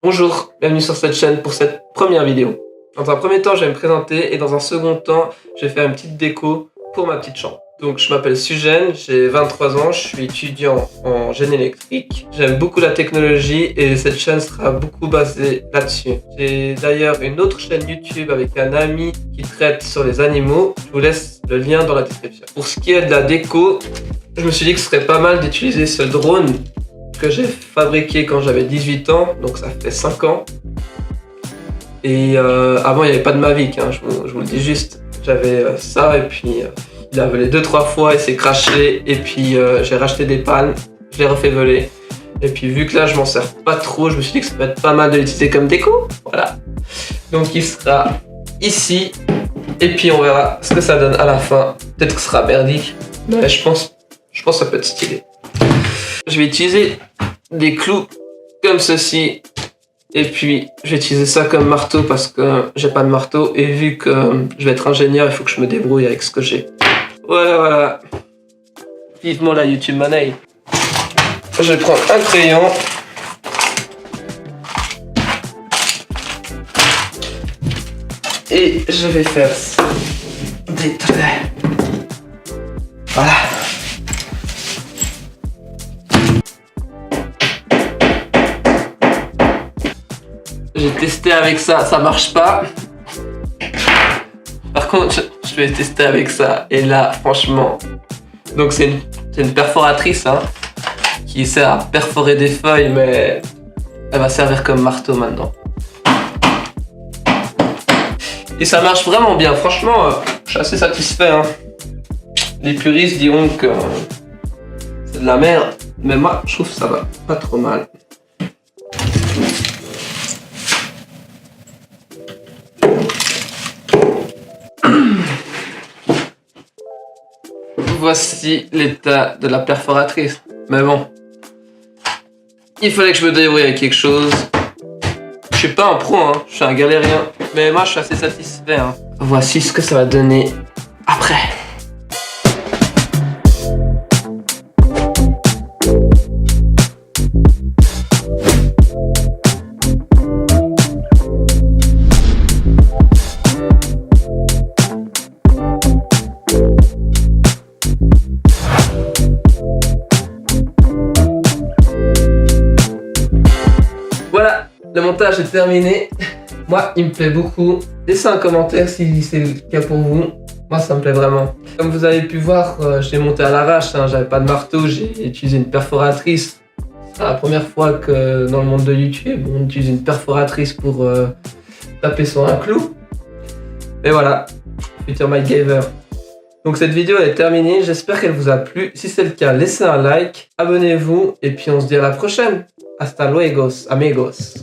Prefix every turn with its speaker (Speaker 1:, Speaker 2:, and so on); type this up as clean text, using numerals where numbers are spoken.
Speaker 1: Bonjour, bienvenue sur cette chaîne pour cette première vidéo. Dans un premier temps, je vais me présenter et dans un second temps, je vais faire une petite déco pour ma petite chambre. Donc je m'appelle Sujène, j'ai 23 ans, je suis étudiant en génie électrique. J'aime beaucoup la technologie et cette chaîne sera beaucoup basée là-dessus. J'ai d'ailleurs une autre chaîne YouTube avec un ami qui traite sur les animaux. Je vous laisse le lien dans la description. Pour ce qui est de la déco, je me suis dit que ce serait pas mal d'utiliser ce drone que j'ai fabriqué quand j'avais 18 ans, donc ça fait 5 ans. Et avant il n'y avait pas de Mavic, hein, je vous le dis juste. J'avais ça et puis il a volé 2-3 fois, il s'est craché et puis j'ai racheté des pannes, je l'ai refait voler. Et puis vu que là je m'en sers pas trop, je me suis dit que ça peut être pas mal de l'utiliser comme déco. Voilà. Donc il sera ici et puis on verra ce que ça donne à la fin. Peut-être que ce sera merdique, mais je pense que ça peut être stylé. Je vais utiliser des clous comme ceci et puis je vais utiliser ça comme marteau parce que j'ai pas de marteau et vu que je vais être ingénieur, il faut que je me débrouille avec ce que j'ai. Voilà. Vivement la YouTube money. Je vais prendre un crayon. Et je vais faire des traits. Voilà. J'ai testé avec ça, ça marche pas. Par contre, je vais tester avec ça. Et là, franchement... Donc c'est une perforatrice hein, qui sert à perforer des feuilles, mais elle va servir comme marteau maintenant. Et ça marche vraiment bien. Franchement, je suis assez satisfait. Hein. Les puristes diront que c'est de la merde. Mais moi, je trouve que ça va pas trop mal. Voici l'état de la perforatrice. Mais bon, il fallait que je me débrouille avec quelque chose. Je suis pas un pro, hein. Je suis un galérien. Mais moi, je suis assez satisfait. Hein. Voici ce que ça va donner après. Voilà, le montage est terminé. Moi, il me plaît beaucoup. Laissez un commentaire si c'est le cas pour vous. Moi, ça me plaît vraiment. Comme vous avez pu voir, je l'ai monté à l'arrache. Hein. J'avais pas de marteau, j'ai utilisé une perforatrice. C'est la première fois que dans le monde de YouTube, on utilise une perforatrice pour taper sur un clou. Et voilà, futur MacGyver. Donc cette vidéo est terminée, j'espère qu'elle vous a plu. Si c'est le cas, laissez un like, abonnez-vous et puis on se dit à la prochaine. Hasta luego, amigos.